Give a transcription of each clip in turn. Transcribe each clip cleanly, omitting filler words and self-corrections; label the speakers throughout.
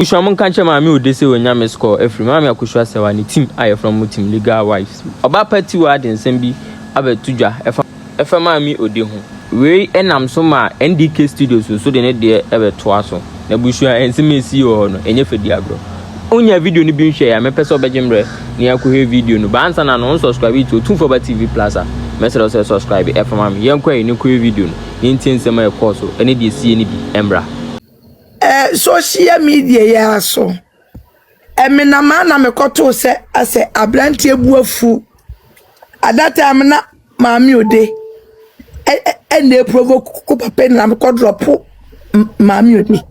Speaker 1: Ushamun kanche Maame Ode se wonyame score every Maame Akosua se wa ni team aye from team legal wives. Oba Tiwah de nsem bi abetudwa efa Maame Ode ho. We enam so ma NDK studios so de ne de ebeto aso. Na busua ensem esi ho no enye fedi agro. Onya video ni bi nhwe ya mepese obejemre ni akohe video no ba ansa na no subscribe to Tumfoba TV Plus a mesero se subscribe efa Maame yenkwa ni kohe video no ni nsem e course ene de sie ni bi embra.
Speaker 2: Social media ya so emina ma na me koto se ase abrantie buafu adata amna Maame Ode ene provoke ko papa na me ko drop Maame Ode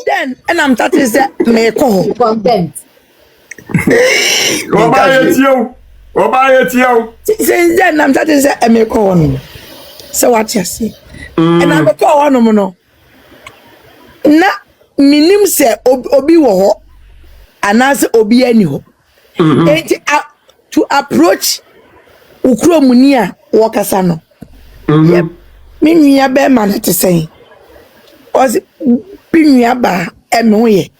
Speaker 2: then and I'm starting say me ko content oba yetio since then I'm starting say me ko no so what you see and I'm ko no no na minim se obi wo ho anase obi ani ho to approach ukromuni a wo kasa no minua be ma na te sen o binua ba eme ho ye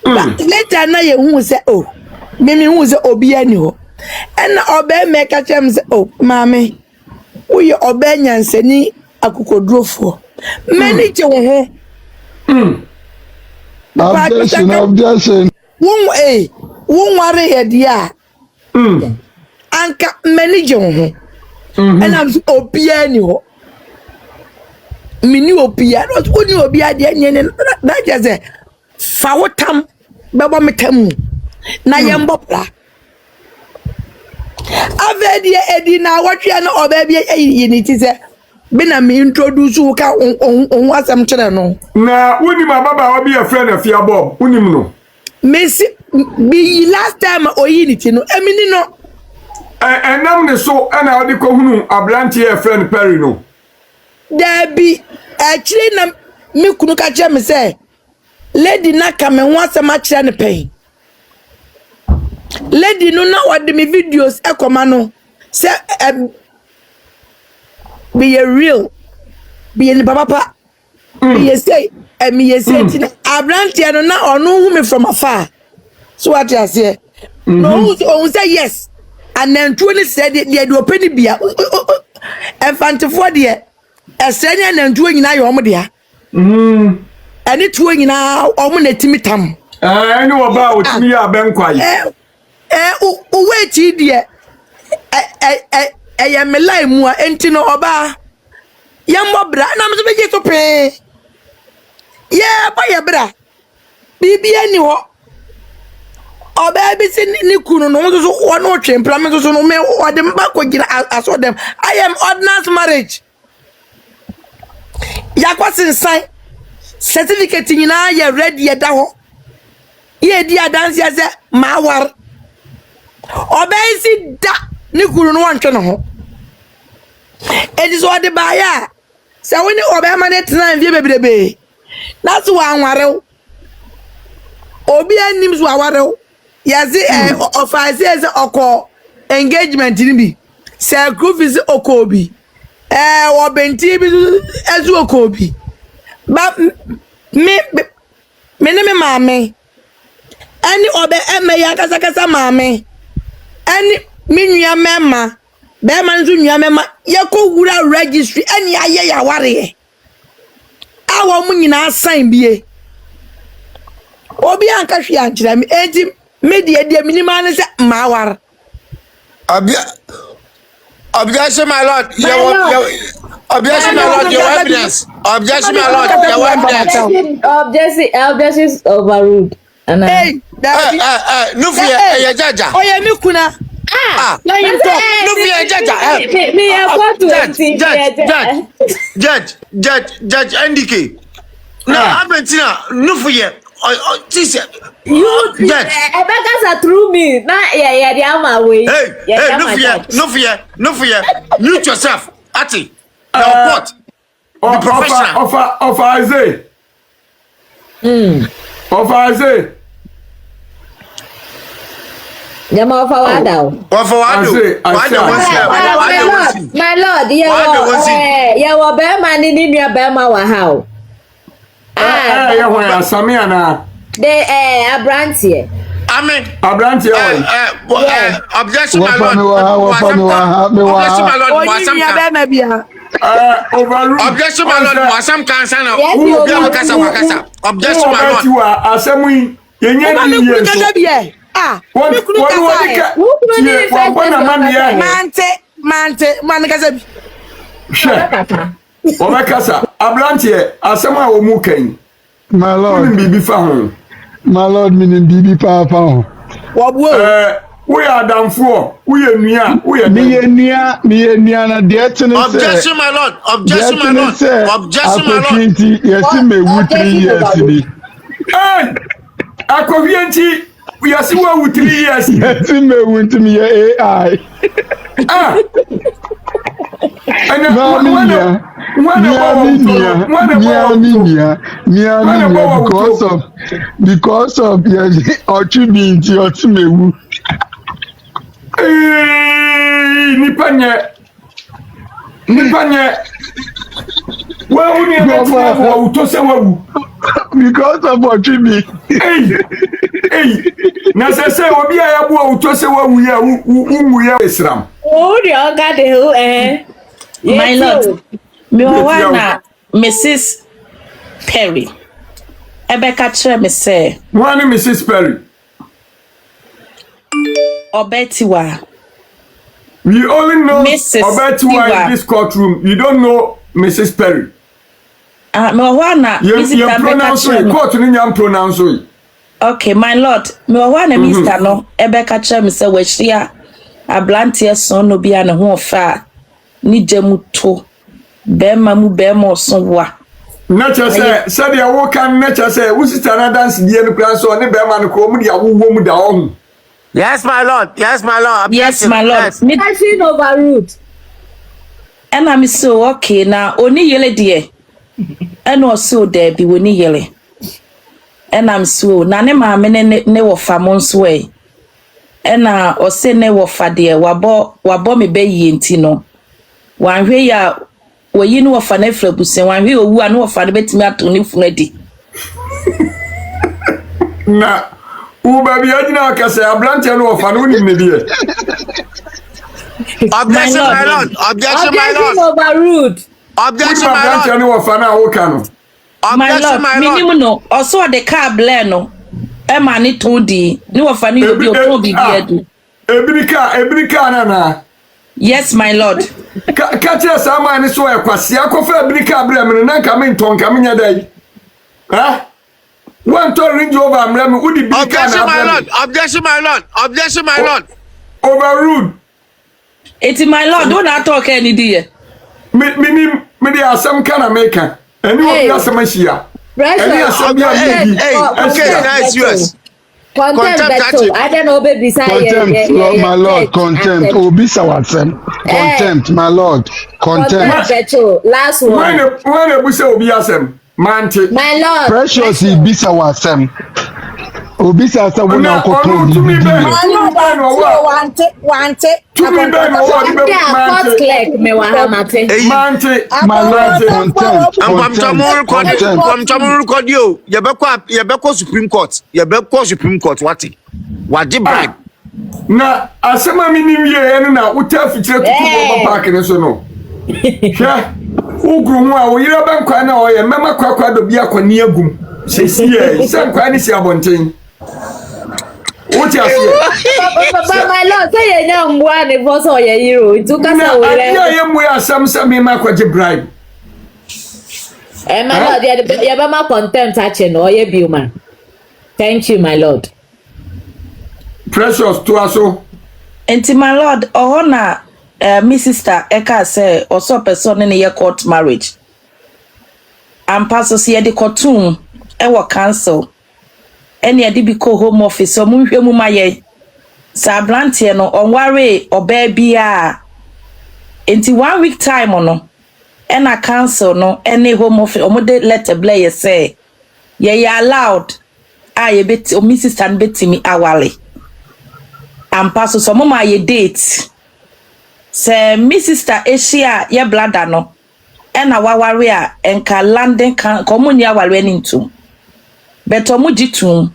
Speaker 2: but later na ye hu se o mimi hu se obi ani ho ena obe me ka chem se o maame wo ye obe nyansani akokodrofo mani che wo ho objection. Won worry hedia. Anka manager ho. And I'm obia ni ho. Mini obia, not only obia de nyen na just fa wotam bebo metam. Na yembo bra. Avedi edi na watwe na obabia yiniti se bina me introduce wo ka on asem kire no
Speaker 3: na woni ma baba obi e friend afia bob unim no
Speaker 2: Messi be last time oyiniti no emini no
Speaker 3: enam ne so na odi ko hunu abranti e friend Perry no
Speaker 2: there be actually na me kunu ka kire me say lady na ka me ho asem akire ne pen lady no na wadi me videos e koma no say be a real be any papa be say me say abrantia no na onu hu me from afar so what you say no who say yes and then 20 said they do open bia enfantifo de esenya na ntuo nyina ye omo de a ene tuo nyina omo na timitam
Speaker 3: ene oba otimi ya benkwai
Speaker 2: o weti de ya me lai mu a enti no oba yambo bra na me so beje so pe yeah ba ya bra bibia ni ho oba bi si ni kunu no so wono otwe implement so no me ode mba ko gira aso dem I am ordinance marriage ya kwasin sign certificate nyina ya ready ya da ho ye di adanse ya se ma war oba si da ni kunu no wantwe no ho edi so de ba ya se woni oba ma ne tena vie bebrebe na so anware obi anim so aware ya zi office ze oko engagement ni bi se group is okobi obenti bi ezu okobi ba me ne maame ani oba eme ya kasa maame ani minua mema be man nzu nua mema yeko wura registry ani aye ya ware awo mu nyina sign bie obi anka hwe ankyira me enti media dia minima ne se mawar
Speaker 4: objection my lord objection my lord your evidence objection my lord your evidence
Speaker 5: objection is overruled
Speaker 2: hey
Speaker 4: no fear ya jaja
Speaker 2: oye mi kuna
Speaker 4: no fear jaja
Speaker 5: me
Speaker 4: judge NDK no abentina no fear this
Speaker 5: you beggars are through me na yeah they are my way
Speaker 4: no fear mute yourself ati now what the professional
Speaker 3: of Isaiah of Isaiah
Speaker 5: Yama fawada. My lord, yeah, wa be man ni nua be ma wa ha o.
Speaker 3: ya ho ya samia na
Speaker 5: de abrantie
Speaker 3: abrantie
Speaker 4: objection my lord
Speaker 2: Oyi ni abe na bia.
Speaker 3: overrule
Speaker 4: objection my lord wasam kansa na who be wakasa objection my lord
Speaker 3: Tiwah asemu yi yenye
Speaker 2: Oma
Speaker 3: ni
Speaker 2: me kunu
Speaker 3: yeso
Speaker 2: kasa bia. Me kunu kasa.
Speaker 3: Wana mami ya
Speaker 2: Man kasa bi.
Speaker 3: Oba kasa abrantie asemu a wo mu kan
Speaker 6: My lord,
Speaker 3: bibi fa ho
Speaker 6: my lord, meaning Bibi Papa.
Speaker 2: Wabuo.
Speaker 3: we are damfo we enua we
Speaker 6: Me nia na de tene se.
Speaker 4: objection my lord objection my lord objection my lord
Speaker 6: Opportunity, yes, me with 3 years ni.
Speaker 3: hey akovienti we are see what 3 years
Speaker 6: Yes, me with me AI.
Speaker 3: and
Speaker 6: because of yes, opportunity or to me.
Speaker 3: Nipanye wa uni wa utose wa
Speaker 6: Because of opportunity.
Speaker 3: Na sese obi a ya bu utose wa wu ya wu ya Islam.
Speaker 5: Oh, the oga de who
Speaker 7: My lord, me wana Mrs. Perry. Ebeka chere me say.
Speaker 3: One Mrs. Perry.
Speaker 7: Tiwah.
Speaker 3: We only know
Speaker 7: Mrs.
Speaker 3: about Tiwah in this courtroom. You don't know Mrs. Perry.
Speaker 7: Me wana
Speaker 3: You pronounce it. Court ni you pronounce it.
Speaker 7: Okay, my lord, me wana Mr. no ebeka chere me say we hia ablantie son no bia ne ho fa ni jamuto bema mu bema so wa.
Speaker 3: Nature say said ya wo kan nature say wo sister na dance die no plan so ne bema no ko mu dia wo mu da ho.
Speaker 4: yes my lord
Speaker 7: Yes, my lord.
Speaker 5: me actually overruled.
Speaker 7: And I'm so okay na oni yele de. And also there be woni yele. And I'm so na ne maame ne wo fa mo nso e. Ena ose ne wo fa de wabo me be yi enti no. Wanhwe ya woyi no wo fa na frabusen wanhwe owu anu wo fa de betimi ato ne funu adi.
Speaker 3: Na uba bi agina akase abrantie no ofa no ni die.
Speaker 4: objection my lord objection my lord
Speaker 5: Overruled.
Speaker 4: objection my
Speaker 3: Abrantie
Speaker 4: lord
Speaker 3: no ofa na wo kan no.
Speaker 7: My
Speaker 4: objection
Speaker 7: lord,
Speaker 4: my lord
Speaker 7: minimum no. Also the car blare no. E ma ni ton di. Ni wo fa ni obi o ton bi adu.
Speaker 3: Ebirika na.
Speaker 7: Yes, my lord.
Speaker 3: Kache sama ni so ekwase akofa ebirika abra me na nka me nton ka me nya dai. One to Range Rover amra me udi birika na.
Speaker 4: objection my lord
Speaker 3: Overruled.
Speaker 7: It's my lord, don't I talk any day.
Speaker 3: Me dey asem kana meka. Eni obi asem ahia. Eni asem ya bi.
Speaker 4: Okay, that's yours.
Speaker 5: Contempt battle. I don't know, baby.
Speaker 6: Contempt, my lord, contempt. Obisa wasem. Contempt, my lord. Contempt.
Speaker 5: Battle. Last one.
Speaker 3: When ebusa obi asem. Mante.
Speaker 5: My lord.
Speaker 6: Precious ibisa wasem. Obisa asem wona koto bibi.
Speaker 2: Wante.
Speaker 3: To me ben o wa be
Speaker 5: Court clerk me wa hamate.
Speaker 3: Mante.
Speaker 6: My lord, contempt.
Speaker 4: From record you yebekọ Supreme Court wati bribe
Speaker 3: Na asema mini wie ene na uta fikire tutu bo park ne so no. Hwe ugru ho a wo yire ban kwa na oye mema kwa do bia kwani agum. Sesiye se kwa ni si abonten. Uti asie.
Speaker 5: But my lord, say you know mwa ne boss o ye hero. Itu kasa wo re.
Speaker 3: Ya ye mu asam me ma kwa bribe.
Speaker 5: My lord, you be ma contempt ache no ye bi man. Thank you, my lord.
Speaker 3: Precious to aso.
Speaker 7: Enti my lord, ohona me sister eka say also person in your court marriage. And paso si de Courtroom e wo cancel. Eni ade bi ko home office o mu hwe mu maye. Sa blantie no onware oba bia. Enti 1 week time no. Ena cancel no any home office omode letter blay say ye allowed ye bet o mi sister betimi awale. Ampaso so mama ye date. Se mi sister Asia ye blada no. ena waware a enka landing kan komunya aware ni ntum beto mu gitum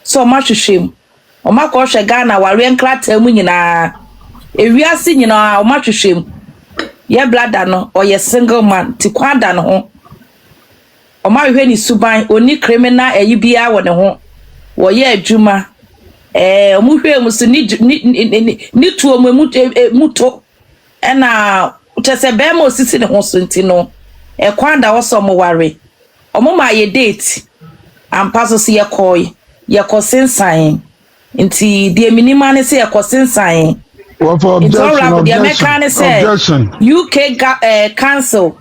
Speaker 7: so ma hwehwem o ma ko hwe Ghana ware nkrata mu nyina ewiase nyina o ma hwehwem ye blada no o ye single man ti kwanda no ho o ma hwe ni suban oni criminal bia wo ne ho wo ye adwuma o mu hwe mu so ni tuo mu to ena utese be mo sisi ne ho so ntino kwanda wo so mo ware o mo ma ye date ampaso si ye kosensan nti de minima ne se ye kosensan objection UK council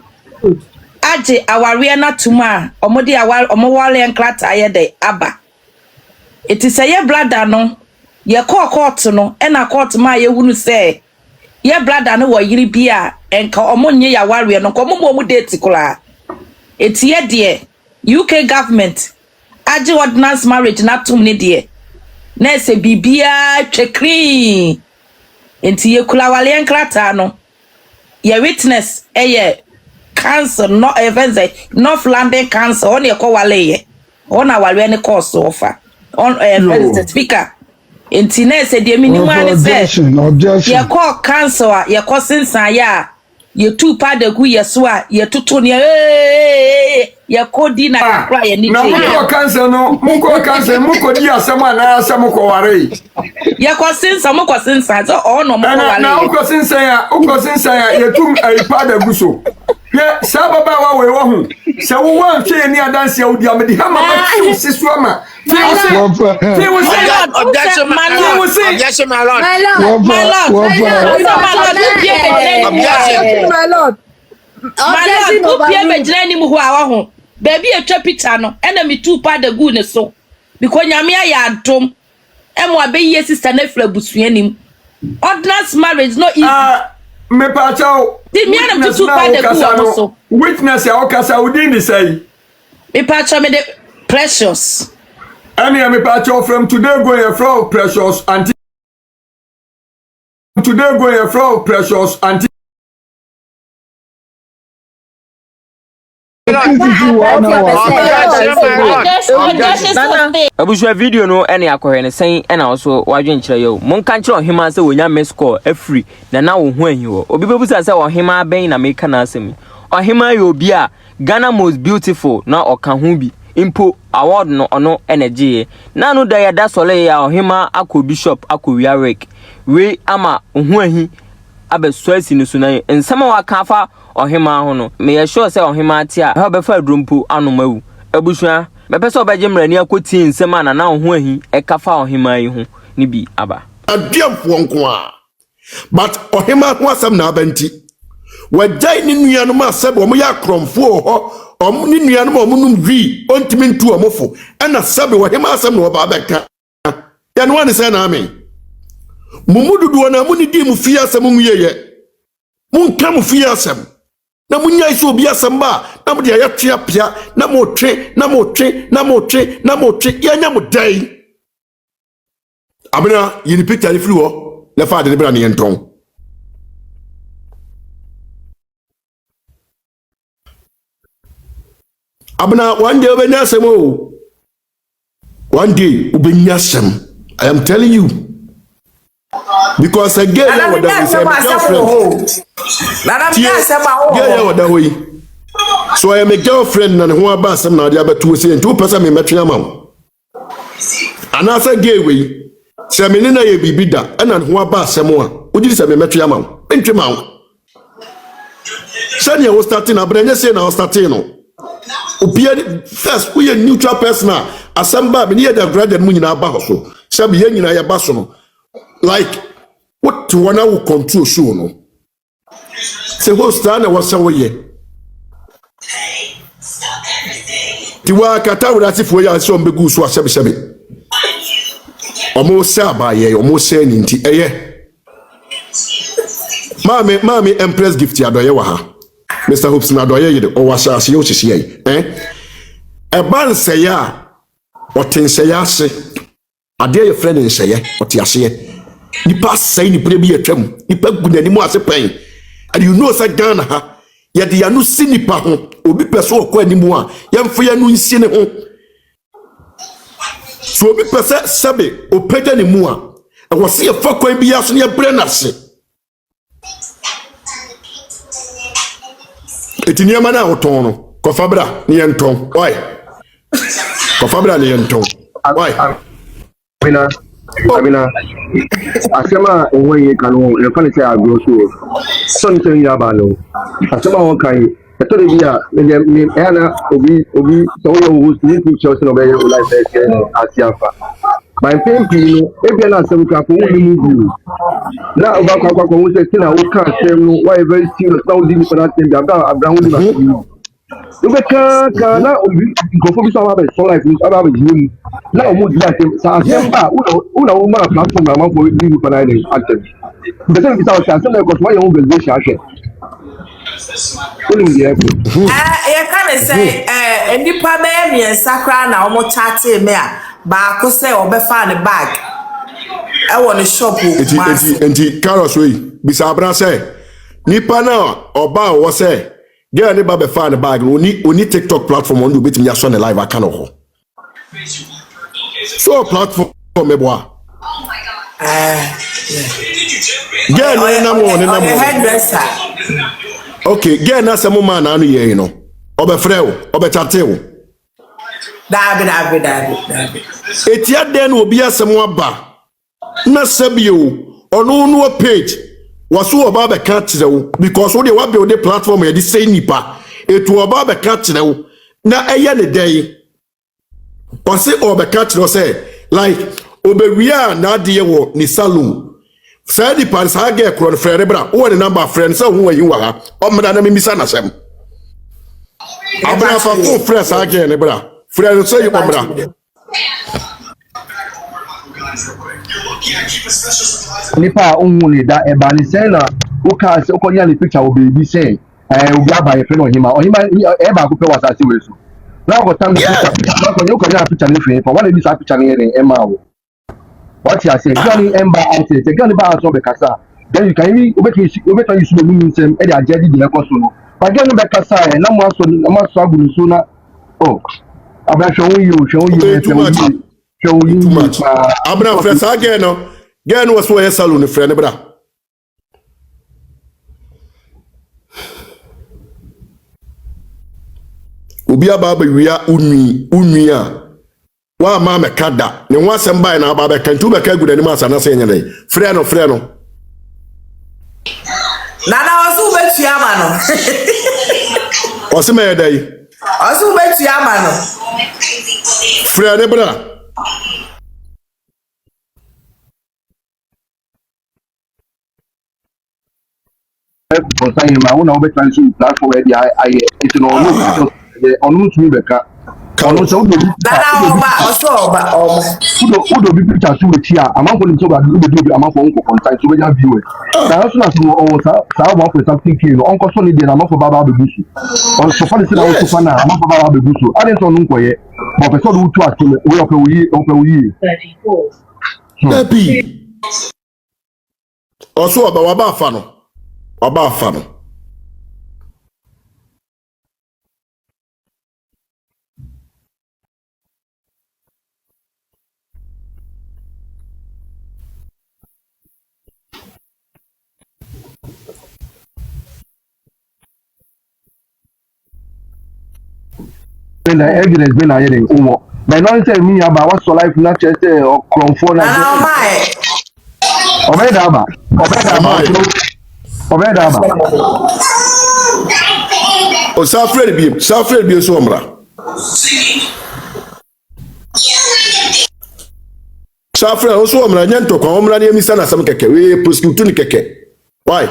Speaker 7: aje aware na tuma omode omowale nkrata ye de aba eti se ye blada no ye court no na court ma ye hunu se ye blada no wo yiri bia enka omonye ya ware no ko mo date kula eti ye de UK government aje ordinance marriage na tum ne de na se bibia twekri enti ye kula wale nkrata no ye witness council no events North London council on ye ko wale ye ona wale ne course offer on president speaker enti na se de minimum ne se ye ko council ye ko sensan ya ye two pada gu ye so a ye toto ne ye ko di na kra ye ni
Speaker 3: na mo council no mo council mo ko di asema na asema ko ware
Speaker 7: ye ko sensan so ono mo wale
Speaker 3: na o ko sensan ya ye tum pada gu so ye sababa wa we wo hu se wo wan twe ni adanse ya odi amedi ha ma ba sisu ama
Speaker 4: objection my lord
Speaker 7: baby etwa picture no ena me two pa da gu ne so because nyame ya adom emo abeyi sister na fra busuanim ordinance marriage no easy
Speaker 3: me pa chao
Speaker 7: di mi anam two pa da gu so
Speaker 3: witness ya okasa odi ni say
Speaker 7: me pa chao me de precious
Speaker 3: any me pa chao from today go here from precious until today go here from precious until
Speaker 1: abusua video no ene akohwe ne sen ena also wadwen kire yo monka nkire Ohemaa se wonya miss call afri na wo ho ahi wo obi bebusa se Ohemaa ben na meka na asemi Ohemaa yo obi a Ghana most beautiful na oka ho bi impo award no ono energy na no da ya da sole ya Ohemaa akọ bishop akọ wiarek we ama ho ahi abeso asi ne sunan ensema waka afa Ohemaa ho no me ye sure se Ohemaa ti a ha befa adrompo anomawu abusua mepeso obeje mrani akoti nsema na ho ahi ekafa Ohemaa yi ho ni bi aba
Speaker 4: adiamfo nko a but Ohemaa ho asam na abanti wajai ni nuanu ma sebe omo ya kromfo ho omo ni nuanu ma omo num wi ontimi ntu omofo ana sebe Ohemaa asam na oba abeka ya no ane se na amen mumududu na mu ni di mu fi asam mu yeye mun ka mu fi asam na munya iso obi asam ba na mu de ya twa pia na mo twe ya nya mu dai abena yini picture ifri ho le fa de bra ne enton abena one day obenya asem o one day obenya asem I am telling you because again what that is so I am a girlfriend and who about some now the other two say 2% me metri amount and as a gay way say me na ye bibida and who about some one would you say me metri amount entry amount Sanya was starting abranya say na was starting no obia first we a neutral person asamba me near the brother mu nyina ba so sabi ye nyina ya ba so no like what to wanna will control show no say who stand and was away Tiwah kata wura sifo ya so mbegu so asebe omo se abaye omo se ni nti eye Maame Empress gift ya doye wa ha Mr. Hopes na doye yede o wasa ase yo sisi e ban se ya otense ya ase ade ye friend nse ye otiase ni pass say ni pre bi atwam ni pa gunani mu ase pen and you know say Ghana ha ye de yanu si nipa ho obi pese okọ animu a yemfa yanu nsi ne ho so obi pese sebe opeda ne mu a e wo se ye fa kwan bi aso ne ye bre na se etiniama na oton no ko fabra ne ye nton oi ko fabra ne ye nton oi
Speaker 8: Amina, asema onwe kanu le fani se agro so ni se yaba no asema won kan e to de bia me na obi so yo ni picture so no be life asiafa my pimpi no e bia na asem ka ko ni mu na oba kwa ko se tina wo kan asem no why very serious now di for that thing bia abraham di ba ube ka na obi gofo bi so aba be so life ni aba be jini na o mu di ase sa asemba una o ma platform na ma for di for na ni active the same bi sa o sa so na ko so ya o be shi ase olu di e
Speaker 2: can say nipa be me sakra na o mo chat me a ba ko say o be fa ne bag e won shop o
Speaker 4: enti carlos we bi sa abra say nipa na oba o say girl ni ba be fa ne bag oni TikTok platform on do betimi ya so ne live aka no ho so platform me boa girl ni na mo ni na mo okay girl na samo man na no ye no obe frɛ wo obe chate wo
Speaker 2: dabi
Speaker 4: etia den obi asemo aba na sabio ono no page waso oba be ka kire wo because wo dey wa build the platform e dey say nipa etu oba be ka kire wo na eye ne dey o se oba ka kire say like obewia na de wo ni salon say the pass ha get kro frere bra wo ne number friend say wo yi wa ha o meda na memisa na sem abra fa ko friend sa get ne bra friend say you bra
Speaker 8: nipa ohun le da eba ni se na o ka se o ko ya ni picture o baby say obi aba ye fe no Ohemaa e ba ko pe wasase we so na ko tam picture na ko yo ya picture ni fe for one of these picture ni e ma wo what you say gani emba out say gani ba so be kasa then you can you obetwe you so mu nsem e dey ajedi de ko so no but gani be kasa e na mo so agunu so na oh abra show you
Speaker 4: abra fresh again no get no so yes salon friend bra obi aba ba wia unwi a wa ma me kada ne ho asem bai na aba be kan tu be ka guda ni ma sana se nyere friend no
Speaker 2: nana osu betu ama no
Speaker 4: osi me dai
Speaker 2: osu betu ama no
Speaker 4: friend bra
Speaker 8: for saying ma una obe try to platform where the I it no onu tumi beka onu so do udo bi picture so wechi a amanfo ni so ba do amanfo nko contact so be ya view na so na so o sa ba for something clean onko so ni dey na amanfo baba be gusu on so fa ni na so fa na amanfo baba be gusu ade so nko ye but person do to asole we ope we
Speaker 4: 34 baby oso oba wa ba fa no oba fa no
Speaker 8: na evidence be na here den omo but no say me aba what so life na chese o kronfo na obeda aba
Speaker 4: o safred bi so omra safred o so omra nyanto kwa omra ne emisa na sam keke we prosecute ni keke why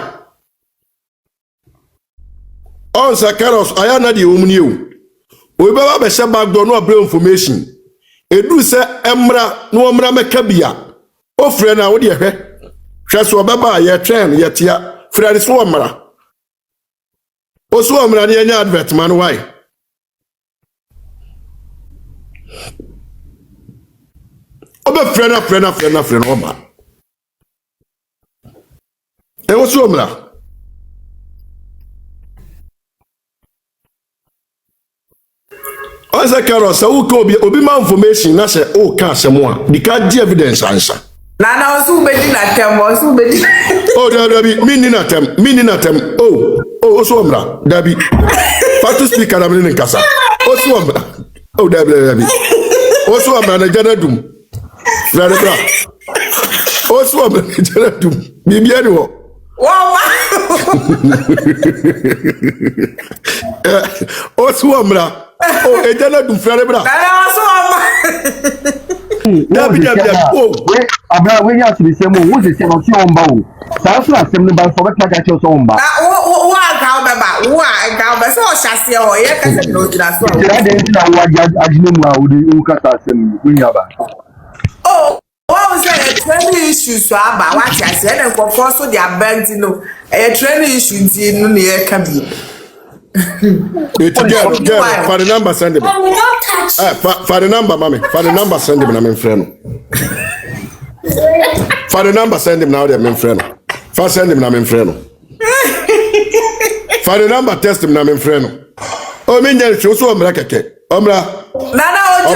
Speaker 4: on sa caros aya na di omni o we baba be se backdoor no abra information edu se emra no omra meka bia o frɛ na wo de hwɛ so baba ye train ye tia frɛ so omra o so omra ne nya advert man why obe frɛ na oma e o so omra Once a carol, so who could be Obima information, that's a oh, cash and one. The card evidence answer.
Speaker 2: Nana was who betting at them, was who betting.
Speaker 4: Oh, there be meaning at them. Oh, Swamra, there be. Fatu speaker, I'm in Casa. Oh, Swamra. Oh, there be. Oh, Swamra, the Janadum. Fredera. Oh, Swamra, the Janadum. Bibiano.
Speaker 2: Wow.
Speaker 4: Oh, Swamra. Oh, a Janadum, Fredera.
Speaker 8: Oh, Abra, when you have to be same, who's the same of your own bow? That's not same about for what I got your own bow.
Speaker 2: Who I got so chassis or yeah, no, that's what
Speaker 8: I didn't know what I didn't know how you cut us and bring you back.
Speaker 2: Oh, what was that? Training issues, so about what I said, and for force they are bent, you know, a training issue in the air can be.
Speaker 4: It's for the number, send him. For the number, mommy. For the number, send him, I'm in friend. For the number, send him now, I'm in friend. First, send him, I'm in friend. For the number, test him, I'm in friend. Oh, me, there is also a bracket. Omra.
Speaker 2: Nana,
Speaker 4: oh,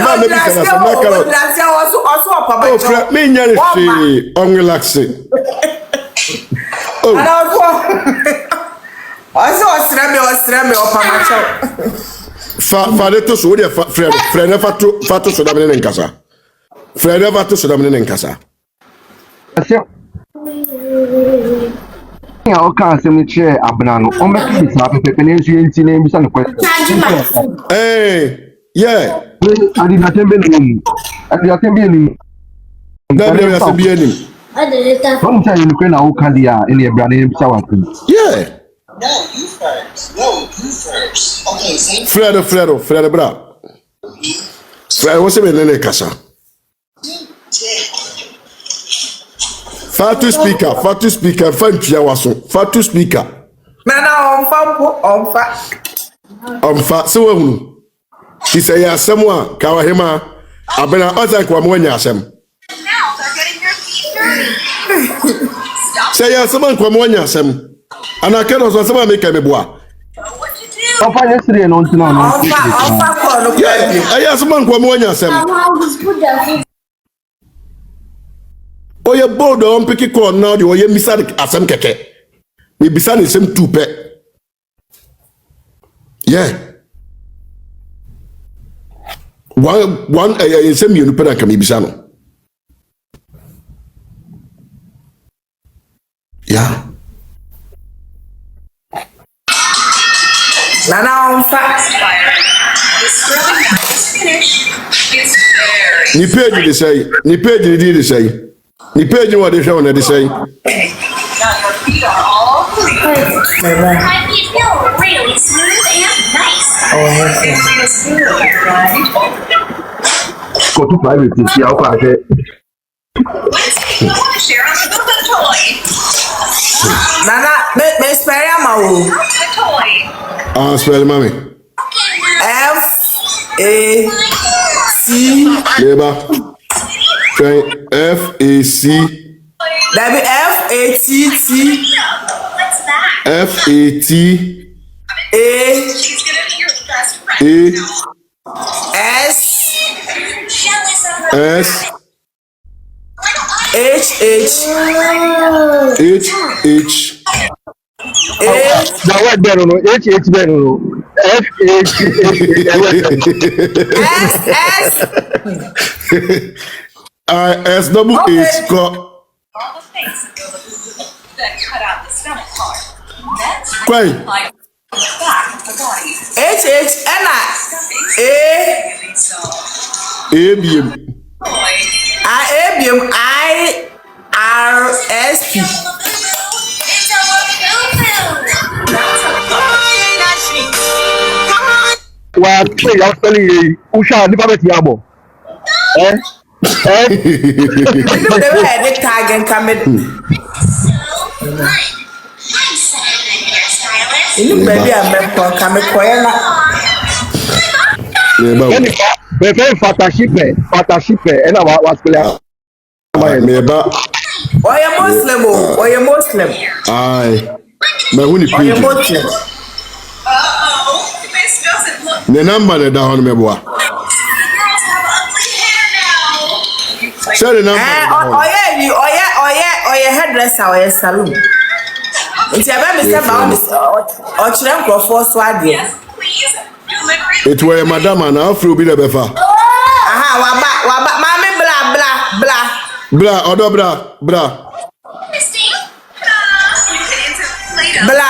Speaker 4: me, there is unrelaxing.
Speaker 2: Oh.
Speaker 4: Father to so dear friend never to so damn in Casa. Friend never to so damn in Casa.
Speaker 8: Yeah, okay, so me chair Abnano. On my kids have a penetrating name and question.
Speaker 4: Hey, yeah.
Speaker 8: I did not tell you. I did not tell you.
Speaker 4: Never has to be any.
Speaker 8: Don't tell you, Ukraine, Candia, in your brand name,
Speaker 4: yeah.
Speaker 9: No, you first. Okay, same.
Speaker 4: Fredo, bra. Fredo, what's the name? Casa. Fatu speaker, Fatu speaker.
Speaker 2: Nana,
Speaker 4: on fa, so he say, yeah, someone, Kawahima, I've been out like one when you say, yeah, someone come when you say. And I can't also someone make a bois.
Speaker 8: I'll find yesterday and on to know.
Speaker 4: I asked someone come when you say, oh, you're bold on picky corn now, you are missing at some keke. We be sending some two pet. Yeah. One, send me a pen can be sano. Yeah.
Speaker 2: Nana on fast.
Speaker 4: Ni page they say. Ni page they say. Ni page what they show they say.
Speaker 9: Now your feet are all clean. My feet feel really smooth and nice. Everything is smooth, right?
Speaker 8: Go to private to see how far I get.
Speaker 9: Let's take a share of the toy.
Speaker 2: Nana, me spare ya
Speaker 9: The toy.
Speaker 4: Spell mommy.
Speaker 2: F-A-C.
Speaker 4: Labor. F-A-C.
Speaker 2: That be F-A-T-T.
Speaker 9: What's that?
Speaker 4: F-A-T.
Speaker 2: A.
Speaker 9: She's gonna be your best friend.
Speaker 2: S.
Speaker 4: S.
Speaker 2: H.
Speaker 8: Now what better no H better no
Speaker 4: S double H
Speaker 9: All the things that cut out the stomach part. That's
Speaker 4: Quay.
Speaker 9: like the back of the body.
Speaker 4: A-B-M.
Speaker 2: I-R-S-P.
Speaker 8: What play I'm telling you Usha never met Yabo.
Speaker 2: The tag and come in. Baby, I'm coming quiet.
Speaker 8: Very fataship and I was clear.
Speaker 2: Or a Muslim or a Muslim.
Speaker 4: Aye. But when you
Speaker 2: Or a Muslim.
Speaker 9: Uh-oh, this doesn't look
Speaker 4: The number that down me boy. Say the number.
Speaker 2: Oye hairdresser oye salon. Nti aba me say ba o kire nkrofo so ade.
Speaker 4: It were madam and afro bi the befa.
Speaker 2: Aha waba mama bla
Speaker 4: Odo bra.
Speaker 2: Bla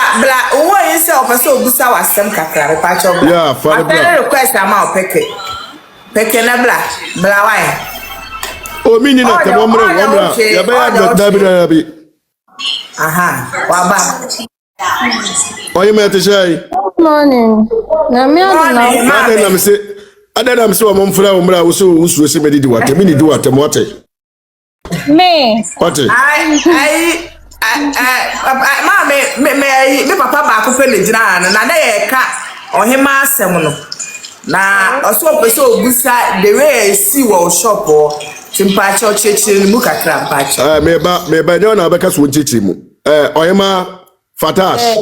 Speaker 2: wo yin say ofese obusa wasem kakra re pa cho bla.
Speaker 4: Yeah, for the bra.
Speaker 2: Request am o peke na bla why.
Speaker 4: Oh, me na te mo mre wo bra. Ya be ya dabi.
Speaker 2: Aha, waba.
Speaker 4: Oye me te say.
Speaker 10: Morning. Na me adu na.
Speaker 4: Adena me say o mo mfra wo mra wo so se me di wate. Me ni di wate mo wate.
Speaker 10: Me.
Speaker 4: Wate.
Speaker 2: Me papa ba ko pe le jira na ye ka Ohemaa asem no. Na oso pese obusa the way see wo shop o. Timpacho cheche ni mu kakra mpacho.
Speaker 4: Me ba nyo na abeka so cheche mu. Ohemaa Fatas.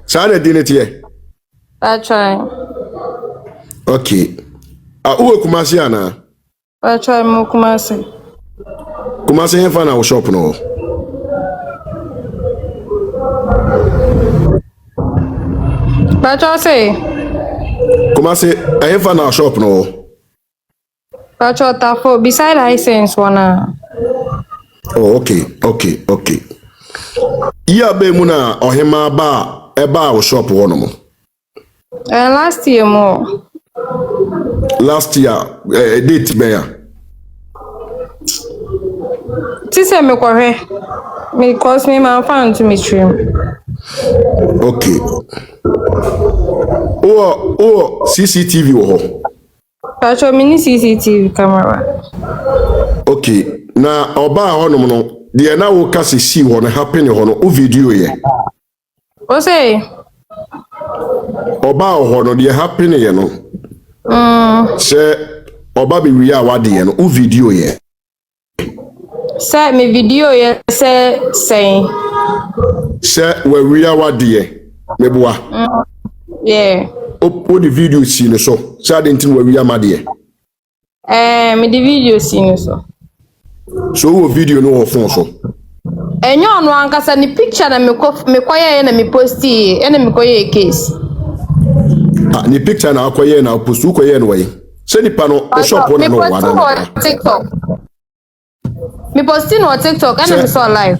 Speaker 4: Sa na di ne tie.
Speaker 10: I try.
Speaker 4: Okay. Uwe Kumasi ana.
Speaker 10: I try mo Kumasi.
Speaker 4: Kumasi hen fa na wo shop no.
Speaker 10: I try say.
Speaker 4: Kumasi hen fa na shop no.
Speaker 10: I try tafo beside license wana.
Speaker 4: Oh, okay. Iya be mu na Ohemaa ba eba wo shop wo no mo.
Speaker 10: Last year more.
Speaker 4: Last year date be ya.
Speaker 10: Tise me kwahwe. Me cause me man fan to me stream.
Speaker 4: Okay. Oh, CCTV wo.
Speaker 10: Pacho mini CCTV camera.
Speaker 4: Okay. Na oba honom no de na wo ka se si wo no happen ho no o video ye.
Speaker 10: O say
Speaker 4: Oba ho no de happen ye no. Se oba be wi a wade ye no o video ye.
Speaker 10: say me video ye say
Speaker 4: Se we wi a wade ye. Me boa.
Speaker 10: yeah.
Speaker 4: O the video si no so. Say adentin we wi amade ye.
Speaker 10: Me the video scene so.
Speaker 4: So wo video no phone so.
Speaker 10: Enyo onu ankasa ni picture na me kwaye na me posti na me kwaye case.
Speaker 4: Ni picture na akoye na post ukoye no way. Se ni pa no shop no no wa na.
Speaker 10: TikTok. Me posti no TikTok and me saw live.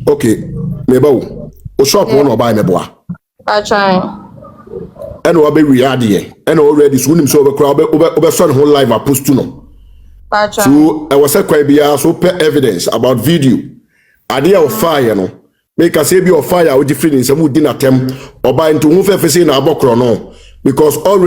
Speaker 4: Okay. Me ba wo. O shop no buy me boa.
Speaker 10: I try.
Speaker 4: And we be ready here. And already so nim so be crowd be son whole live post to no.
Speaker 10: I try.
Speaker 4: So I was a quite be so per evidence about video. Idea of fire no. Make us say be of fire with different some who didn't attempt or buy into who fe say na abokro no because already